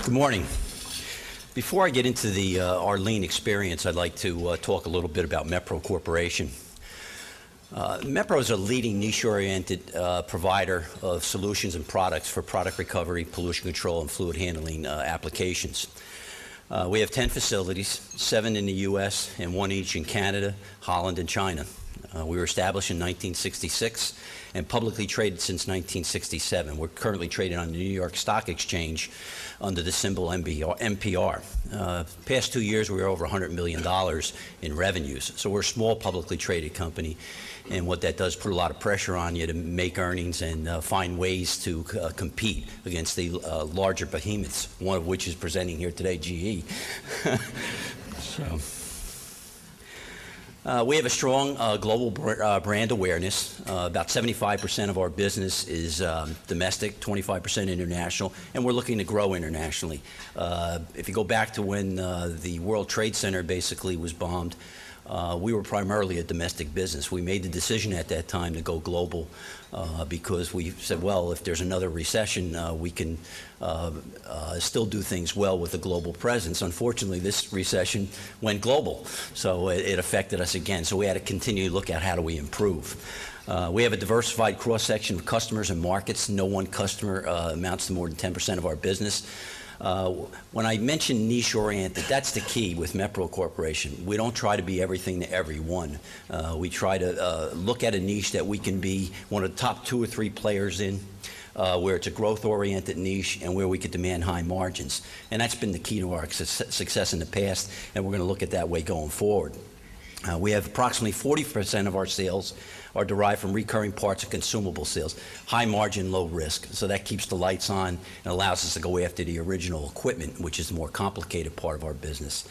Good morning. Before I get into our lean experience, I'd like to talk a little bit about Mepro Corporation. Mepro is a leading niche-oriented provider of solutions and products for product recovery, pollution control, and fluid handling applications. We have 10 facilities, 7 in the U.S. and 1 each in Canada, Holland, and China. We were established in 1966 and publicly traded since 1967. We're currently traded on the New York Stock Exchange under the symbol MPR. Past 2 years, we were over $100 million in revenues. So we're a small publicly traded company, and what that does put a lot of pressure on you to make earnings and find ways to compete against the larger behemoths, one of which is presenting here today, GE. We have a strong global brand awareness. About 75% of our business is domestic, 25% international, and we're looking to grow internationally. If you go back to when the World Trade Center basically was bombed, we were primarily a domestic business. We made the decision at that time to go global because we said, well, if there's another recession, we can still do things well with a global presence. Unfortunately, this recession went global, so it affected us again. So we had to continue to look at how do we improve. We have a diversified cross-section of customers and markets. No one customer amounts to more than 10% of our business. When I mention niche-oriented, that's the key with Mepro Corporation. We don't try to be everything to everyone. We try to look at a niche that we can be one of the top 2 or 3 players in, where it's a growth-oriented niche and where we could demand high margins. And that's been the key to our success in the past, and we're going to look at that way going forward. We have approximately 40% of our sales are derived from recurring parts and consumable sales. High margin, low risk. So that keeps the lights on and allows us to go after the original equipment, which is the more complicated part of our business.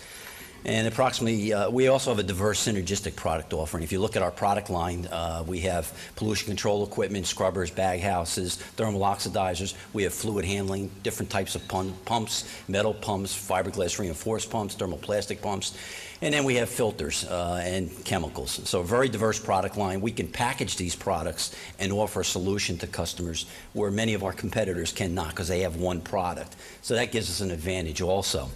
And approximately, we also have a diverse synergistic product offering. If you look at our product line, we have pollution control equipment, scrubbers, bag houses, thermal oxidizers. We have fluid handling, different types of pumps, metal pumps, fiberglass reinforced pumps, thermoplastic pumps. And then we have filters and chemicals. So a very diverse product line. We can package these products and offer a solution to customers where many of our competitors cannot because they have one product. So that gives us an advantage also.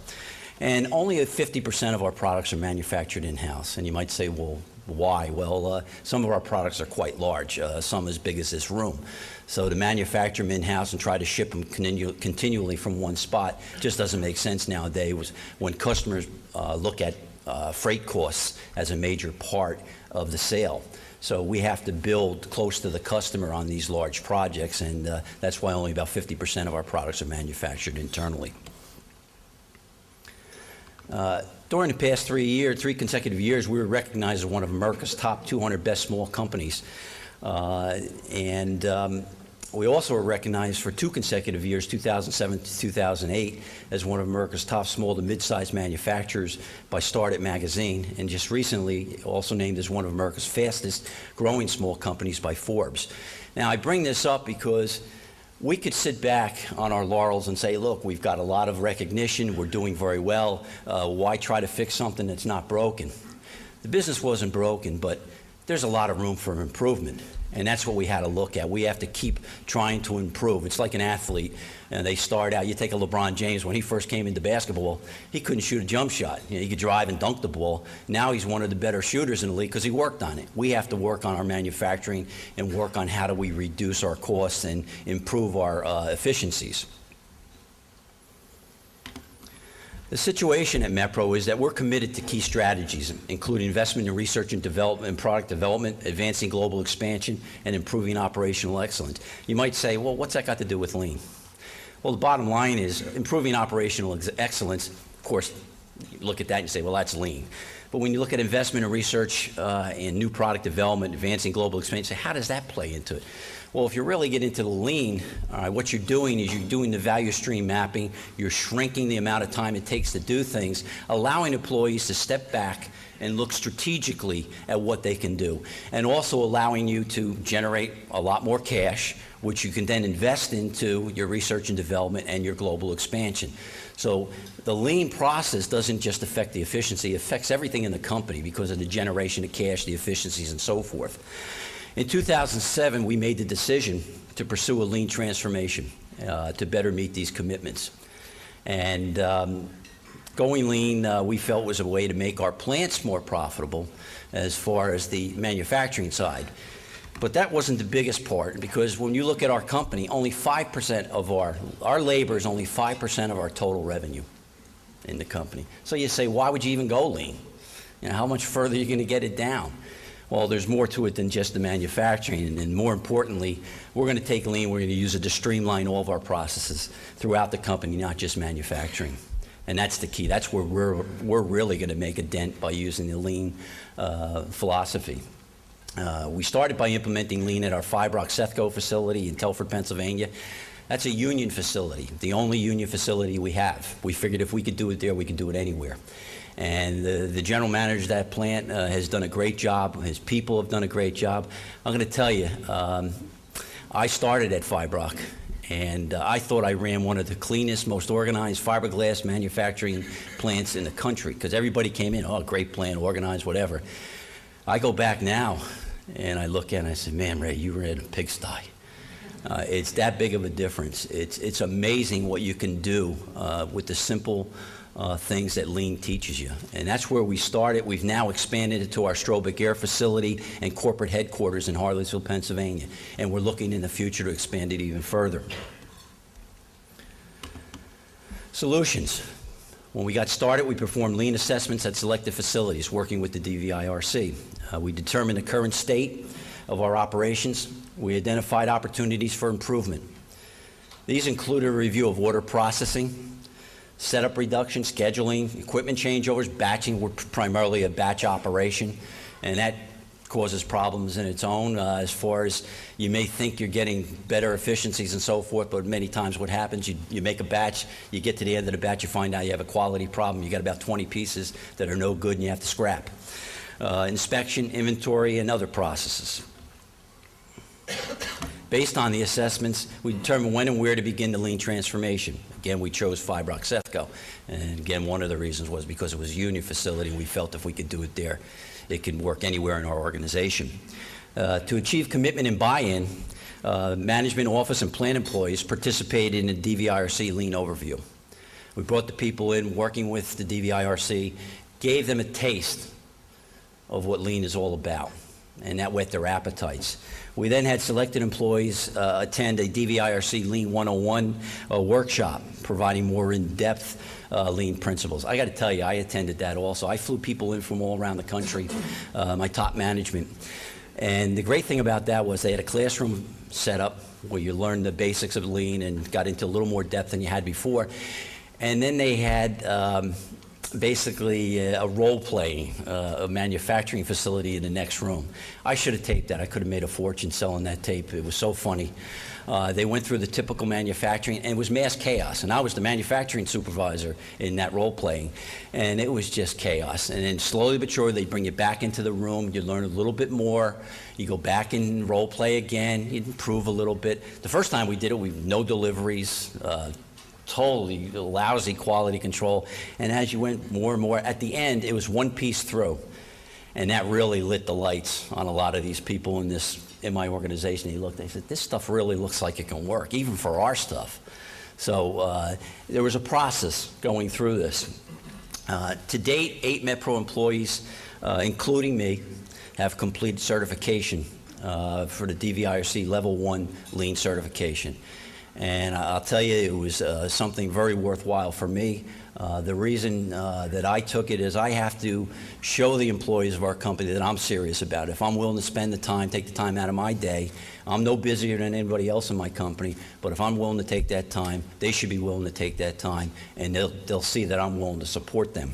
And only 50% of our products are manufactured in-house. And you might say, well, why? Well, some of our products are quite large, some as big as this room. So to manufacture them in-house and try to ship them continually from one spot just doesn't make sense nowadays when customers look at freight costs as a major part of the sale. So we have to build close to the customer on these large projects, and that's why only about 50% of our products are manufactured internally. During the past 3 consecutive years, we were recognized as one of America's top 200 best small companies. We also were recognized for 2 consecutive years, 2007 to 2008, as one of America's top small to mid-sized manufacturers by Start It magazine, and just recently also named as one of America's fastest growing small companies by Forbes. Now, I bring this up because we could sit back on our laurels and say, look, we've got a lot of recognition, we're doing very well, why try to fix something that's not broken? The business wasn't broken, but there's a lot of room for improvement. And that's what we had to look at. We have to keep trying to improve. It's like an athlete, and they start out. You take a LeBron James, when he first came into basketball, he couldn't shoot a jump shot. You know, he could drive and dunk the ball. Now he's one of the better shooters in the league because he worked on it. We have to work on our manufacturing and work on how do we reduce our costs and improve our efficiencies. The situation at Mepro is that we're committed to key strategies, including investment in research and development and product development, advancing global expansion, and improving operational excellence. You might say, well, what's that got to do with lean? Well, the bottom line is improving operational excellence. Of course, you look at that and you say, well, that's lean. But when you look at investment in research and new product development, advancing global expansion, how does that play into it? Well, if you really get into the lean, what you're doing is you're doing the value stream mapping, you're shrinking the amount of time it takes to do things, allowing employees to step back and look strategically at what they can do, and also allowing you to generate a lot more cash, which you can then invest into your research and development and your global expansion. So the lean process doesn't just affect the efficiency, it affects everything in the company because of the generation of cash, the efficiencies, and so forth. In 2007, we made the decision to pursue a lean transformation to better meet these commitments. And going lean, we felt was a way to make our plants more profitable as far as the manufacturing side. But that wasn't the biggest part, because when you look at our company, only 5% of our labor is only 5% of our total revenue in the company. So you say, why would you even go lean? You know, how much further are you going to get it down? Well, there's more to it than just the manufacturing, and more importantly, we're going to take lean, we're going to use it to streamline all of our processes throughout the company, not just manufacturing. And that's the key. That's where we're really going to make a dent by using the lean philosophy. We started by implementing lean at our Fibroc Sethco facility in Telford, Pennsylvania. That's a union facility, the only union facility we have. We figured if we could do it there, we could do it anywhere. And the general manager of that plant has done a great job. His people have done a great job. I'm going to tell you, I started at Fibroc, and I thought I ran one of the cleanest, most organized fiberglass manufacturing plants in the country, because everybody came in, oh, great plant, organized, whatever. I go back now, and I look at it and I say, man, Ray, you ran a pigsty. It's that big of a difference. It's amazing what you can do with the simple things that lean teaches you. And that's where we started. We've now expanded it to our Strobic Air facility and corporate headquarters in Harleysville, Pennsylvania. And we're looking in the future to expand it even further. Solutions. When we got started, we performed lean assessments at selected facilities, working with the DVIRC. We determined the current state of our operations. We identified opportunities for improvement. These included a review of order processing, setup reduction, scheduling, equipment changeovers. Batching, we're primarily a batch operation, and that causes problems in its own as far as you may think you're getting better efficiencies and so forth, but many times what happens, you make a batch, you get to the end of the batch, you find out you have a quality problem. You got about 20 pieces that are no good and you have to scrap. Inspection, inventory, and other processes. Based on the assessments, we determined when and where to begin the lean transformation. Again, we chose Fibroc Sethco. And again, one of the reasons was because it was a union facility, and we felt if we could do it there, it can work anywhere in our organization. To achieve commitment and buy-in, management, office, and plant employees participated in the DVIRC lean overview. We brought the people in, working with the DVIRC, gave them a taste of what lean is all about, and that whet their appetites. We then had selected employees attend a DVIRC Lean 101 workshop, providing more in-depth lean principles. I got to tell you, I attended that also. I flew people in from all around the country, my top management. And the great thing about that was they had a classroom set up where you learned the basics of lean and got into a little more depth than you had before. And then they had basically a role-playing, a manufacturing facility in the next room. I should have taped that. I could have made a fortune selling that tape. It was so funny. They went through the typical manufacturing, and it was mass chaos. And I was the manufacturing supervisor in that role-playing, and it was just chaos. And then slowly but surely, they bring you back into the room. You learn a little bit more. You go back and role-play again. You improve a little bit. The first time we did it, no deliveries, totally lousy quality control. And as you went more and more, at the end, it was one piece through. And that really lit the lights on a lot of these people in my organization. They looked, they said, this stuff really looks like it can work, even for our stuff. So there was a process going through this. To date, 8 MetPro employees, including me, have completed certification for the DVIRC Level 1 Lean certification. And I'll tell you, it was something very worthwhile for me. The reason that I took it is I have to show the employees of our company that I'm serious about it. If I'm willing to spend the time, take the time out of my day, I'm no busier than anybody else in my company, but if I'm willing to take that time, they should be willing to take that time, and they'll see that I'm willing to support them.